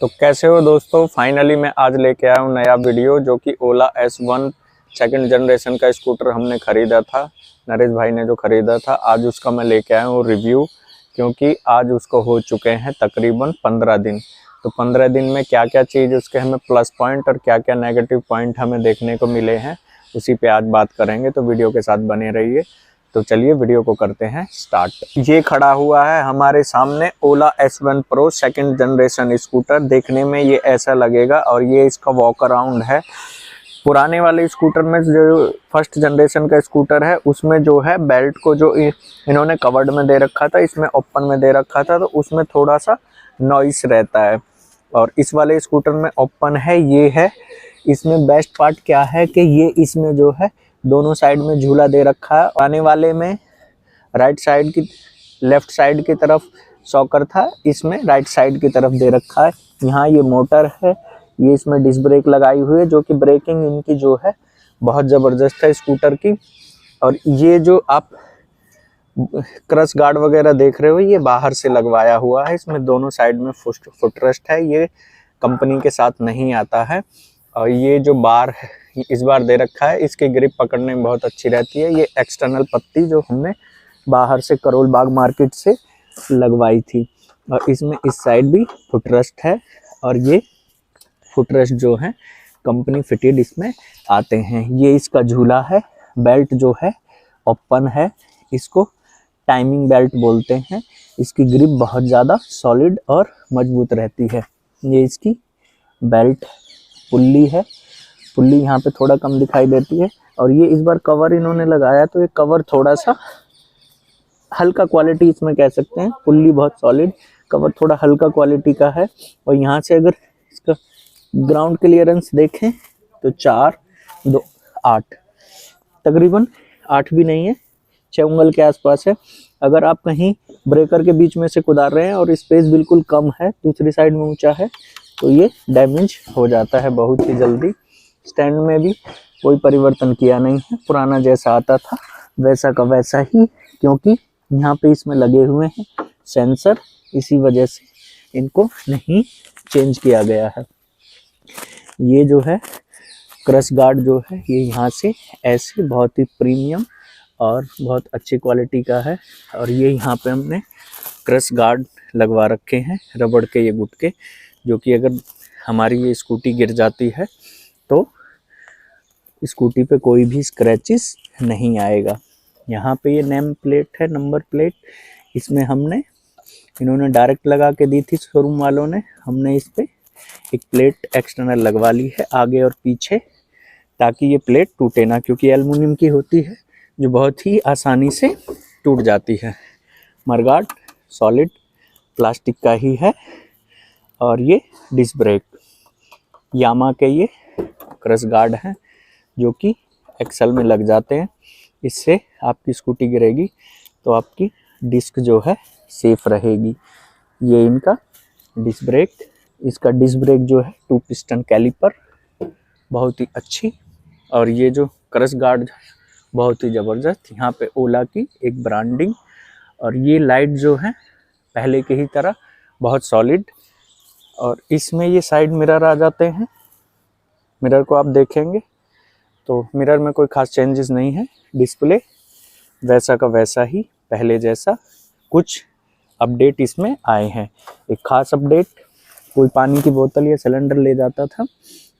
तो कैसे हो दोस्तों, फाइनली मैं आज लेके आया हूँ नया वीडियो जो कि ओला S1 सेकंड जनरेशन का स्कूटर हमने ख़रीदा था। नरेश भाई ने जो ख़रीदा था, आज उसका मैं लेके आया हूँ रिव्यू, क्योंकि आज उसको हो चुके हैं तकरीबन 15 दिन। तो 15 दिन में क्या क्या चीज़ उसके हमें प्लस पॉइंट और क्या क्या नेगेटिव पॉइंट हमें देखने को मिले हैं, उसी पे आज बात करेंगे। तो वीडियो के साथ बने रहिए। तो चलिए वीडियो को करते हैं स्टार्ट। ये खड़ा हुआ है हमारे सामने ओला S1 pro second generation scooter. देखने में ये ऐसा लगेगा और ये इसका वॉक अराउंड है। पुराने वाले स्कूटर में जो फर्स्ट जनरेशन का स्कूटर है उसमें जो है बेल्ट को जो इन्होंने कवर्ड में दे रखा था, इसमें ओपन में दे रखा था, तो उसमें थोड़ा सा नॉइस रहता है। और इस वाले स्कूटर में ओपन है, ये है। इसमें बेस्ट पार्ट क्या है कि ये इसमें जो है दोनों साइड में झूला दे रखा है। आने वाले में राइट साइड की लेफ्ट साइड की तरफ शॉकर था, इसमें राइट साइड की तरफ दे रखा है। यहाँ ये मोटर है, ये इसमें डिस्क ब्रेक लगाई हुई है, जो कि ब्रेकिंग इनकी जो है बहुत ज़बरदस्त है स्कूटर की। और ये जो आप क्रश गार्ड वगैरह देख रहे हो, ये बाहर से लगवाया हुआ है। इसमें दोनों साइड में फुटरेस्ट है, ये कंपनी के साथ नहीं आता है। और ये जो बार है इस बार दे रखा है, इसकी ग्रिप पकड़ने में बहुत अच्छी रहती है। ये एक्सटर्नल पत्ती जो हमने बाहर से करोल बाग मार्केट से लगवाई थी। और इसमें इस साइड भी फुटरेस्ट है, और ये फुटरेस्ट जो है कंपनी फिटेड इसमें आते हैं। ये इसका झूला है। बेल्ट जो है ओपन है, इसको टाइमिंग बेल्ट बोलते हैं। इसकी ग्रिप बहुत ज़्यादा सॉलिड और मजबूत रहती है। ये इसकी बेल्ट पुल्ली है। पुल्ली यहाँ पे थोड़ा कम दिखाई देती है। और ये इस बार कवर इन्होंने लगाया, तो ये कवर थोड़ा सा हल्का क्वालिटी इसमें कह सकते हैं। पुल्ली बहुत सॉलिड, कवर थोड़ा हल्का क्वालिटी का है। और यहाँ से अगर इसका ग्राउंड क्लियरेंस देखें तो 4, 2, 8, तकरीबन 8 भी नहीं है, 6 उंगल के आसपास है। अगर आप कहीं ब्रेकर के बीच में से कुदार रहे हैं और स्पेस बिल्कुल कम है, दूसरी साइड में ऊंचा है, तो ये डैमेज हो जाता है बहुत ही जल्दी। स्टैंड में भी कोई परिवर्तन किया नहीं है, पुराना जैसा आता था वैसा का वैसा ही, क्योंकि यहाँ पे इसमें लगे हुए हैं सेंसर, इसी वजह से इनको नहीं चेंज किया गया है। ये जो है क्रश गार्ड जो है, ये यहाँ से ऐसे बहुत ही प्रीमियम और बहुत अच्छी क्वालिटी का है। और ये यहाँ पे हमने क्रश गार्ड लगवा रखे हैं, रबड़ के ये गुटके, जो कि अगर हमारी ये स्कूटी गिर जाती है तो स्कूटी पे कोई भी स्क्रैचेस नहीं आएगा। यहाँ पे ये नेम प्लेट है, नंबर प्लेट, इसमें इन्होंने डायरेक्ट लगा के दी थी शोरूम वालों ने। हमने इस पे एक प्लेट एक्सटर्नल लगवा ली है आगे और पीछे, ताकि ये प्लेट टूटे ना, क्योंकि एल्युमिनियम की होती है जो बहुत ही आसानी से टूट जाती है। मरगार्ड सॉलिड प्लास्टिक का ही है। और ये डिस्क ब्रेक यामा के ये क्रश गार्ड हैं, जो कि एक्सल में लग जाते हैं। इससे आपकी स्कूटी गिरेगी तो आपकी डिस्क जो है सेफ रहेगी। ये इनका डिस्क ब्रेक, इसका डिस्क ब्रेक जो है 2 पिस्टन कैलिपर, बहुत ही अच्छी। और ये जो क्रश गार्ड बहुत ही ज़बरदस्त, यहाँ पे ओला की एक ब्रांडिंग। और ये लाइट जो है पहले की ही तरह बहुत सॉलिड। और इसमें ये साइड मिरर आ जाते हैं। मिरर को आप देखेंगे तो मिरर में कोई खास चेंजेस नहीं है, डिस्प्ले वैसा का वैसा ही, पहले जैसा। कुछ अपडेट इसमें आए हैं। एक खास अपडेट, कोई पानी की बोतल या सिलेंडर ले जाता था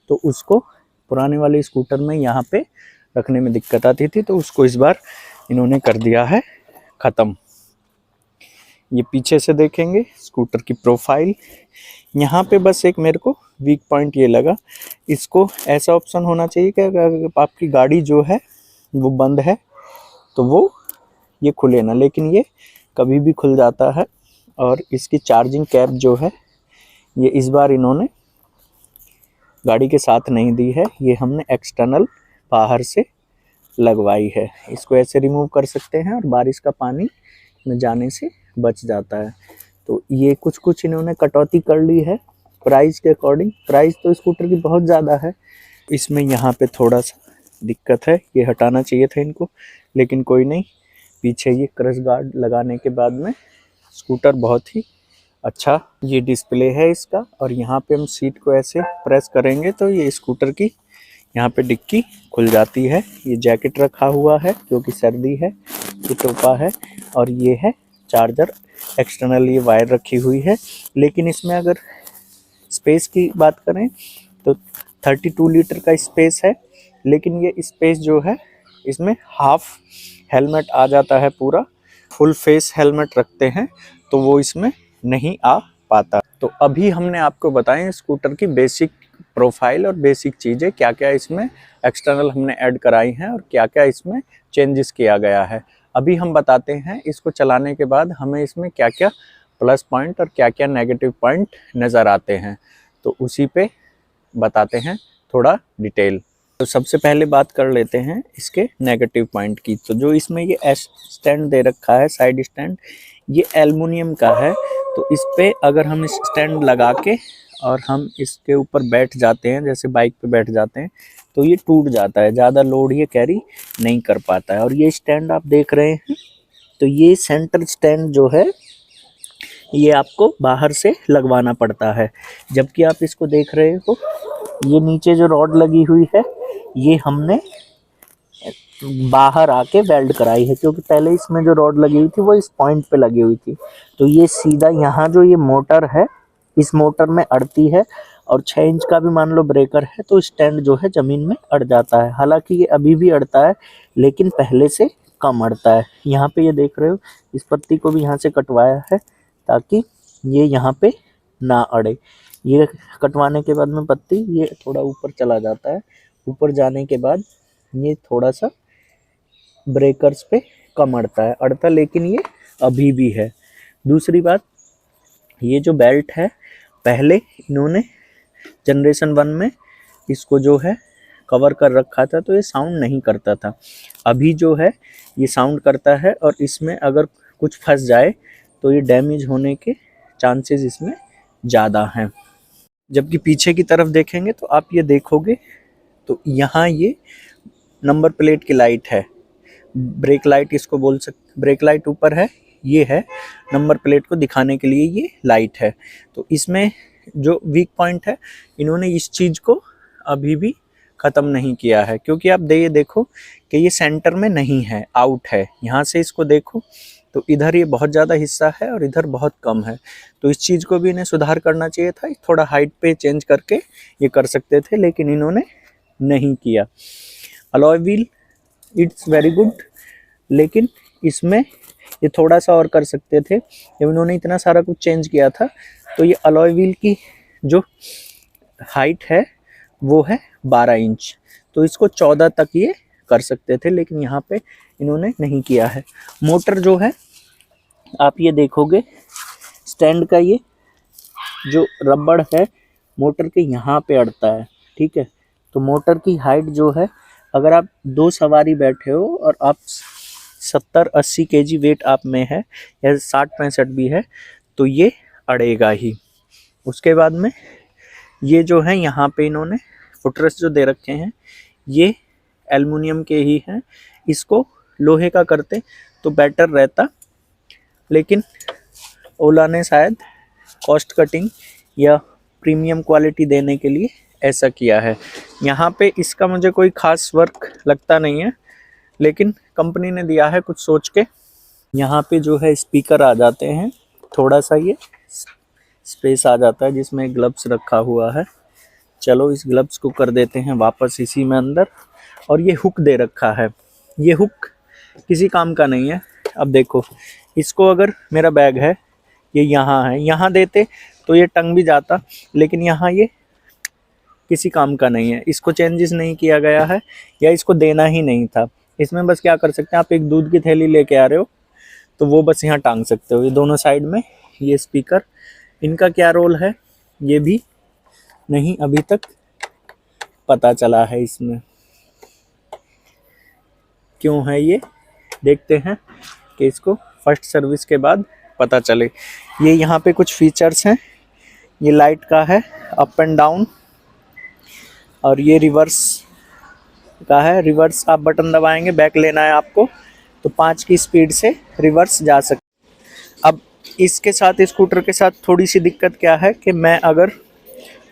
तो उसको पुराने वाले स्कूटर में यहाँ पे रखने में दिक्कत आती थी, तो उसको इस बार इन्होंने कर दिया है ख़त्म। ये पीछे से देखेंगे स्कूटर की प्रोफाइल, यहाँ पे बस एक मेरे को वीक पॉइंट ये लगा, इसको ऐसा ऑप्शन होना चाहिए कि अगर आपकी गाड़ी जो है वो बंद है तो वो ये खुले ना, लेकिन ये कभी भी खुल जाता है। और इसकी चार्जिंग कैप जो है ये इस बार इन्होंने गाड़ी के साथ नहीं दी है, ये हमने एक्सटर्नल बाहर से लगवाई है। इसको ऐसे रिमूव कर सकते हैं और बारिश का पानी में जाने से बच जाता है। तो ये कुछ इन्होंने कटौती कर ली है प्राइस के अकॉर्डिंग। प्राइस तो स्कूटर की बहुत ज़्यादा है, इसमें यहाँ पे थोड़ा सा दिक्कत है, ये हटाना चाहिए था इनको, लेकिन कोई नहीं। पीछे ये क्रश गार्ड लगाने के बाद में स्कूटर बहुत ही अच्छा, ये डिस्प्ले है इसका, और यहाँ पे हम सीट को ऐसे प्रेस करेंगे तो ये स्कूटर की यहाँ पे डिक्की खुल जाती है। ये जैकेट रखा हुआ है क्योंकि सर्दी है, ये टोपा है, और ये है चार्जर। एक्सटर्नल ये वायर रखी हुई है। लेकिन इसमें अगर स्पेस की बात करें तो 32 लीटर का स्पेस है, लेकिन ये स्पेस जो है इसमें हाफ हेलमेट आ जाता है, पूरा फुल फेस हेलमेट रखते हैं तो वो इसमें नहीं आ पाता। तो अभी हमने आपको बताएं स्कूटर की बेसिक प्रोफाइल और बेसिक चीज़ें, क्या क्या इसमें एक्सटर्नल हमने ऐड कराई हैं और क्या क्या इसमें चेंजेस किया गया है। अभी हम बताते हैं इसको चलाने के बाद हमें इसमें क्या क्या प्लस पॉइंट और क्या क्या नेगेटिव पॉइंट नज़र आते हैं, तो उसी पे बताते हैं थोड़ा डिटेल। तो सबसे पहले बात कर लेते हैं इसके नेगेटिव पॉइंट की। तो जो इसमें ये एस स्टैंड दे रखा है, साइड स्टैंड, ये एल्युमिनियम का है। तो इस पे अगर हम इस स्टैंड लगा के और हम इसके ऊपर बैठ जाते हैं, जैसे बाइक पे बैठ जाते हैं, तो ये टूट जाता है, ज़्यादा लोड ये कैरी नहीं कर पाता है। और ये स्टैंड आप देख रहे हैं, तो ये सेंटर स्टैंड जो है ये आपको बाहर से लगवाना पड़ता है, जबकि आप इसको देख रहे हो ये नीचे जो रॉड लगी हुई है ये हमने बाहर आके वेल्ड कराई है, क्योंकि पहले इसमें जो रॉड लगी हुई थी वो इस पॉइंट पे लगी हुई थी। तो ये सीधा यहाँ जो ये मोटर है, इस मोटर में अड़ती है, और 6 इंच का भी मान लो ब्रेकर है तो स्टैंड जो है ज़मीन में अड़ जाता है। हालांकि ये अभी भी अड़ता है, लेकिन पहले से कम अड़ता है। यहाँ पे ये देख रहे हो, इस पत्ती को भी यहाँ से कटवाया है ताकि ये यहाँ पे ना अड़े। ये कटवाने के बाद में पत्ती ये थोड़ा ऊपर चला जाता है। ऊपर जाने के बाद ये थोड़ा सा ब्रेकर्स पे कम अड़ता, लेकिन ये अभी भी है। दूसरी बात, ये जो बेल्ट है पहले इन्होंने जनरेशन 1 में इसको जो है कवर कर रखा था तो ये साउंड नहीं करता था। अभी जो है ये साउंड करता है, और इसमें अगर कुछ फंस जाए तो ये डैमेज होने के चांसेस इसमें ज़्यादा हैं। जबकि पीछे की तरफ देखेंगे तो आप ये देखोगे तो यहाँ ये नंबर प्लेट की लाइट है, ब्रेक लाइट इसको बोल सकते, ब्रेक लाइट ऊपर है, ये है नंबर प्लेट को दिखाने के लिए ये लाइट है। तो इसमें जो वीक पॉइंट है इन्होंने इस चीज़ को अभी भी ख़त्म नहीं किया है, क्योंकि आप ये देखो कि ये सेंटर में नहीं है, आउट है। यहाँ से इसको देखो तो इधर ये बहुत ज़्यादा हिस्सा है और इधर बहुत कम है। तो इस चीज़ को भी इन्हें सुधार करना चाहिए था, थोड़ा हाइट पे चेंज करके ये कर सकते थे, लेकिन इन्होंने नहीं किया। Alloy wheel it's very good, लेकिन इसमें ये थोड़ा सा और कर सकते थे। जब इन्होंने इतना सारा कुछ चेंज किया था तो ये अलॉय व्हील की जो हाइट है वो है 12 इंच, तो इसको 14 तक ये कर सकते थे, लेकिन यहाँ पे इन्होंने नहीं किया है। मोटर जो है आप ये देखोगे, स्टैंड का ये जो रबड़ है मोटर के यहाँ पे अड़ता है, ठीक है। तो मोटर की हाइट जो है, अगर आप 2 सवारी बैठे हो और आप 70-80 केजी वेट आप में है या 60-65 भी है तो ये अड़ेगा ही। उसके बाद में ये जो है यहाँ पे इन्होंने फुटरेस्ट जो दे रखे हैं ये एल्युमिनियम के ही हैं, इसको लोहे का करते तो बेटर रहता, लेकिन ओला ने शायद कॉस्ट कटिंग या प्रीमियम क्वालिटी देने के लिए ऐसा किया है। यहाँ पे इसका मुझे कोई ख़ास वर्क लगता नहीं है, लेकिन कंपनी ने दिया है कुछ सोच के। यहाँ पे जो है स्पीकर आ जाते हैं, थोड़ा सा ये स्पेस आ जाता है जिसमें ग्लव्स रखा हुआ है। चलो इस ग्लव्स को कर देते हैं वापस इसी में अंदर। और ये हुक दे रखा है, ये हुक किसी काम का नहीं है। अब देखो, इसको अगर मेरा बैग है ये यहाँ है, यहाँ देते तो ये टंग भी जाता, लेकिन यहाँ ये किसी काम का नहीं है। इसको चेंजेस नहीं किया गया है या इसको देना ही नहीं था। इसमें बस क्या कर सकते हैं, आप एक दूध की थैली लेके आ रहे हो तो वो बस यहाँ टांग सकते हो। ये दोनों साइड में ये स्पीकर, इनका क्या रोल है ये भी नहीं अभी तक पता चला है इसमें क्यों है ये, देखते हैं कि इसको फर्स्ट सर्विस के बाद पता चले। ये यहाँ पे कुछ फीचर्स हैं, ये लाइट का है अप एंड डाउन, और ये रिवर्स का है। रिवर्स आप बटन दबाएंगे, बैक लेना है आपको तो 5 की स्पीड से रिवर्स जा सकते। अब इसके साथ स्कूटर के साथ थोड़ी सी दिक्कत क्या है कि मैं अगर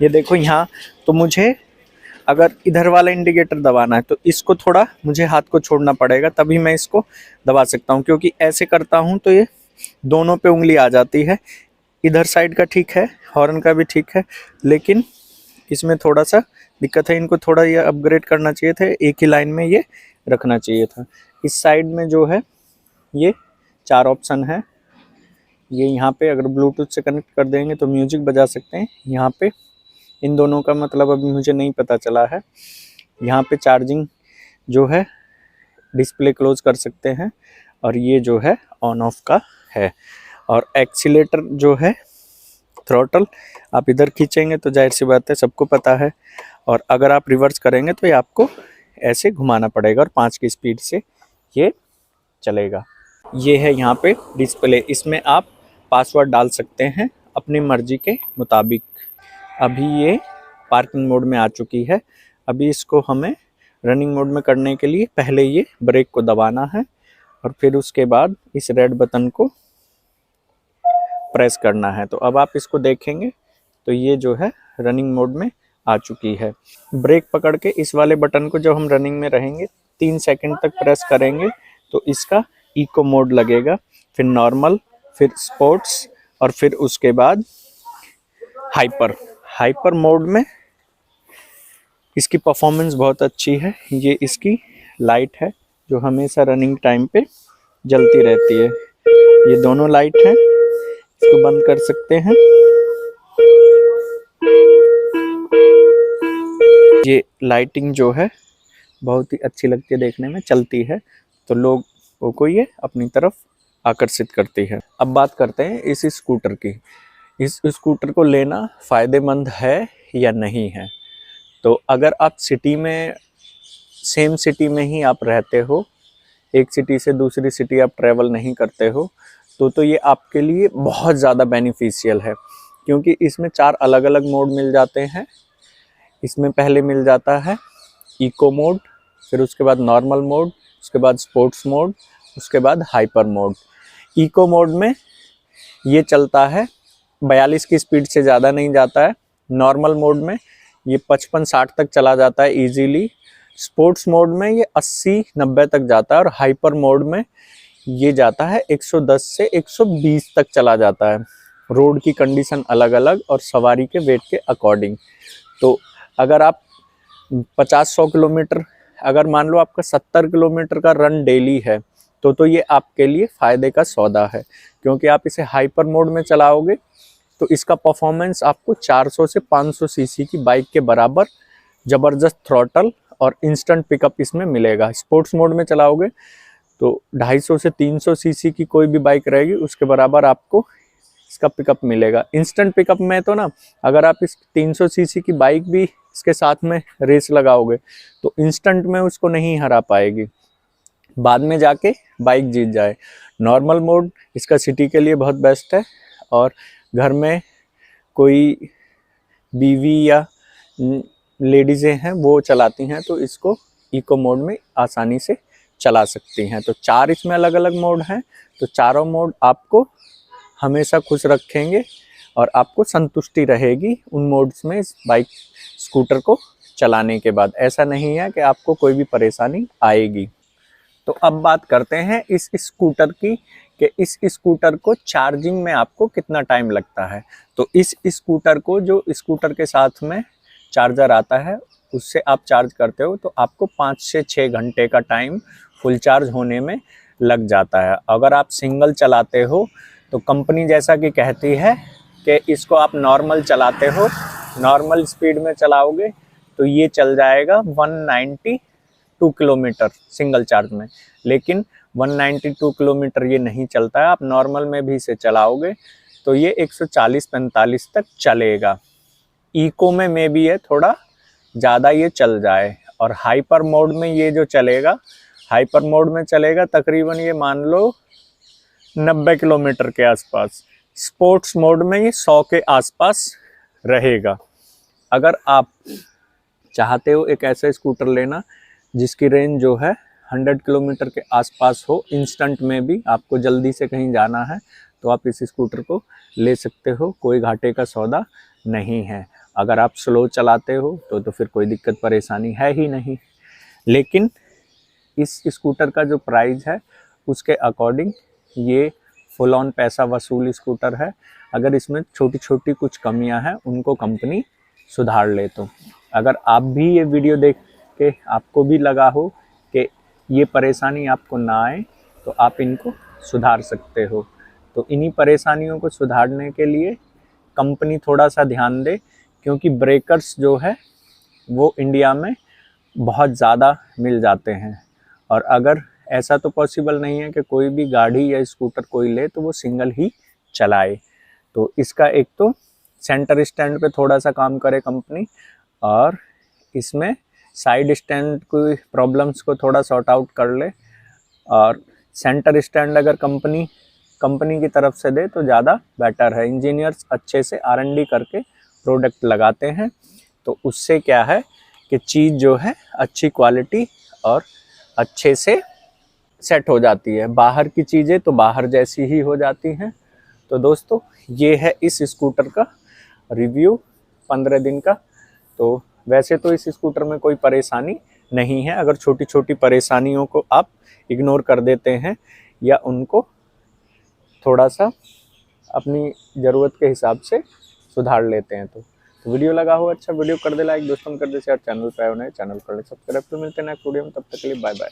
ये देखो यहाँ, तो मुझे अगर इधर वाला इंडिकेटर दबाना है तो इसको थोड़ा मुझे हाथ को छोड़ना पड़ेगा, तभी मैं इसको दबा सकता हूँ, क्योंकि ऐसे करता हूँ तो ये दोनों पे उंगली आ जाती है। इधर साइड का ठीक है, हॉर्न का भी ठीक है, लेकिन इसमें थोड़ा सा दिक्कत है। इनको थोड़ा ये अपग्रेड करना चाहिए था, एक ही लाइन में ये रखना चाहिए था। इस साइड में जो है ये 4 ऑप्शन है। ये यहाँ पे अगर ब्लूटूथ से कनेक्ट कर देंगे तो म्यूजिक बजा सकते हैं। यहाँ पे इन दोनों का मतलब अभी मुझे नहीं पता चला है। यहाँ पे चार्जिंग जो है डिस्प्ले क्लोज कर सकते हैं, और ये जो है ऑन ऑफ का है। और एक्सीलेटर जो है, थ्रॉटल आप इधर खींचेंगे तो जाहिर सी बात है सबको पता है, और अगर आप रिवर्स करेंगे तो ये आपको ऐसे घुमाना पड़ेगा और 5 की स्पीड से ये चलेगा। ये है यहाँ पे डिस्प्ले, इसमें आप पासवर्ड डाल सकते हैं अपनी मर्जी के मुताबिक। अभी ये पार्किंग मोड में आ चुकी है। अभी इसको हमें रनिंग मोड में करने के लिए पहले ये ब्रेक को दबाना है और फिर उसके बाद इस रेड बटन को प्रेस करना है। तो अब आप इसको देखेंगे तो ये जो है रनिंग मोड में आ चुकी है। ब्रेक पकड़ के इस वाले बटन को जब हम रनिंग में रहेंगे 3 सेकंड तक प्रेस करेंगे तो इसका इको मोड लगेगा, फिर नॉर्मल, फिर स्पोर्ट्स, और फिर उसके बाद हाइपर मोड में इसकी परफॉर्मेंस बहुत अच्छी है। ये इसकी लाइट है जो हमेशा रनिंग टाइम पे जलती रहती है। ये दोनों लाइट हैं, इसको बंद कर सकते हैं। ये लाइटिंग जो है बहुत ही अच्छी लगती है देखने में, चलती है तो लोगों को ये अपनी तरफ आकर्षित करती है। अब बात करते हैं इस स्कूटर की। इस स्कूटर को लेना फ़ायदेमंद है या नहीं है। तो अगर आप सिटी में, सेम सिटी में ही आप रहते हो, एक सिटी से दूसरी सिटी आप ट्रैवल नहीं करते हो, तो ये आपके लिए बहुत ज़्यादा बेनिफिशियल है, क्योंकि इसमें 4 अलग अलग मोड मिल जाते हैं। इसमें पहले मिल जाता है इको मोड, फिर उसके बाद नॉर्मल मोड, उसके बाद स्पोर्ट्स मोड, उसके बाद हाइपर मोड। इको मोड में ये चलता है 42 की स्पीड से ज़्यादा नहीं जाता है। नॉर्मल मोड में ये 55-60 तक चला जाता है इजीली। स्पोर्ट्स मोड में ये 80-90 तक जाता है, और हाइपर मोड में ये जाता है 110 से 120 तक चला जाता है। रोड की कंडीशन अलग अलग और सवारी के वेट के अकॉर्डिंग। तो अगर आप 50-100 किलोमीटर, अगर मान लो आपका 70 किलोमीटर का रन डेली है, तो ये आपके लिए फ़ायदे का सौदा है, क्योंकि आप इसे हाइपर मोड में चलाओगे तो इसका परफॉर्मेंस आपको 400 से 500 सीसी की बाइक के बराबर ज़बरदस्त थ्रॉटल और इंस्टेंट पिकअप इसमें मिलेगा। स्पोर्ट्स मोड में चलाओगे तो 250 से 300 सीसी की कोई भी बाइक रहेगी उसके बराबर आपको इसका पिकअप मिलेगा। इंस्टेंट पिकअप में तो ना, अगर आप इस 300 सीसी की बाइक भी इसके साथ में रेस लगाओगे तो इंस्टेंट में उसको नहीं हरा पाएगी, बाद में जाके बाइक जीत जाए। नॉर्मल मोड इसका सिटी के लिए बहुत बेस्ट है, और घर में कोई बीवी या लेडीज़ें हैं वो चलाती हैं तो इसको इको मोड में आसानी से चला सकती हैं। तो 4 इसमें अलग अलग मोड हैं, तो चारों मोड आपको हमेशा खुश रखेंगे और आपको संतुष्टि रहेगी उन मोड्स में इस बाइक स्कूटर को चलाने के बाद। ऐसा नहीं है कि आपको कोई भी परेशानी आएगी। तो अब बात करते हैं इस स्कूटर की, कि इस स्कूटर को चार्जिंग में आपको कितना टाइम लगता है। तो इस स्कूटर को, जो स्कूटर के साथ में चार्जर आता है उससे आप चार्ज करते हो तो आपको 5 से 6 घंटे का टाइम फुल चार्ज होने में लग जाता है। अगर आप सिंगल चलाते हो तो कंपनी जैसा कि कहती है कि इसको आप नॉर्मल चलाते हो, नॉर्मल स्पीड में चलाओगे तो ये चल जाएगा 192 किलोमीटर सिंगल चार्ज में, लेकिन 192 किलोमीटर ये नहीं चलता है। आप नॉर्मल में भी इसे चलाओगे तो ये 140-145 तक चलेगा। इको में भी है थोड़ा ज़्यादा ये चल जाए, और हाइपर मोड में ये जो चलेगा, हाइपर मोड में चलेगा तकरीबन ये मान लो 90 किलोमीटर के आसपास। स्पोर्ट्स मोड में ये 100 के आसपास रहेगा। अगर आप चाहते हो एक ऐसा स्कूटर लेना जिसकी रेंज जो है 100 किलोमीटर के आसपास हो, इंस्टेंट में भी आपको जल्दी से कहीं जाना है, तो आप इस स्कूटर को ले सकते हो, कोई घाटे का सौदा नहीं है। अगर आप स्लो चलाते हो तो फिर कोई दिक्कत परेशानी है ही नहीं। लेकिन इस स्कूटर का जो प्राइस है उसके अकॉर्डिंग ये फुल ऑन पैसा वसूल स्कूटर है। अगर इसमें छोटी छोटी कुछ कमियां हैं उनको कंपनी सुधार ले तो अगर आप भी ये वीडियो देख के आपको भी लगा हो कि ये परेशानी आपको ना आए तो आप इनको सुधार सकते हो। तो इन्हीं परेशानियों को सुधारने के लिए कंपनी थोड़ा सा ध्यान दे, क्योंकि ब्रेकर्स जो है वो इंडिया में बहुत ज़्यादा मिल जाते हैं। और अगर ऐसा तो पॉसिबल नहीं है कि कोई भी गाड़ी या स्कूटर कोई ले तो वो सिंगल ही चलाए। तो इसका एक तो सेंटर स्टैंड पे थोड़ा सा काम करे कंपनी, और इसमें साइड स्टैंड की प्रॉब्लम्स को थोड़ा सॉर्ट आउट कर ले। और सेंटर स्टैंड अगर कंपनी की तरफ से दे तो ज़्यादा बेटर है। इंजीनियर्स अच्छे से R&D करके प्रोडक्ट लगाते हैं, तो उससे क्या है कि चीज़ जो है अच्छी क्वालिटी और अच्छे से सेट हो जाती है। बाहर की चीज़ें तो बाहर जैसी ही हो जाती हैं। तो दोस्तों ये है इस स्कूटर का रिव्यू 15 दिन का। तो वैसे तो इस स्कूटर में कोई परेशानी नहीं है, अगर छोटी छोटी परेशानियों को आप इग्नोर कर देते हैं या उनको थोड़ा सा अपनी ज़रूरत के हिसाब से सुधार लेते हैं। तो वीडियो लगा हो अच्छा, वीडियो कर दे लाइक, दोस्तों कर दे शेयर, चैनल पे आए हो नए चैनल कर ले सब्सक्राइब। तो मिलते हैं नेक्स्ट वीडियो में, तब तक के लिए बाय बाय।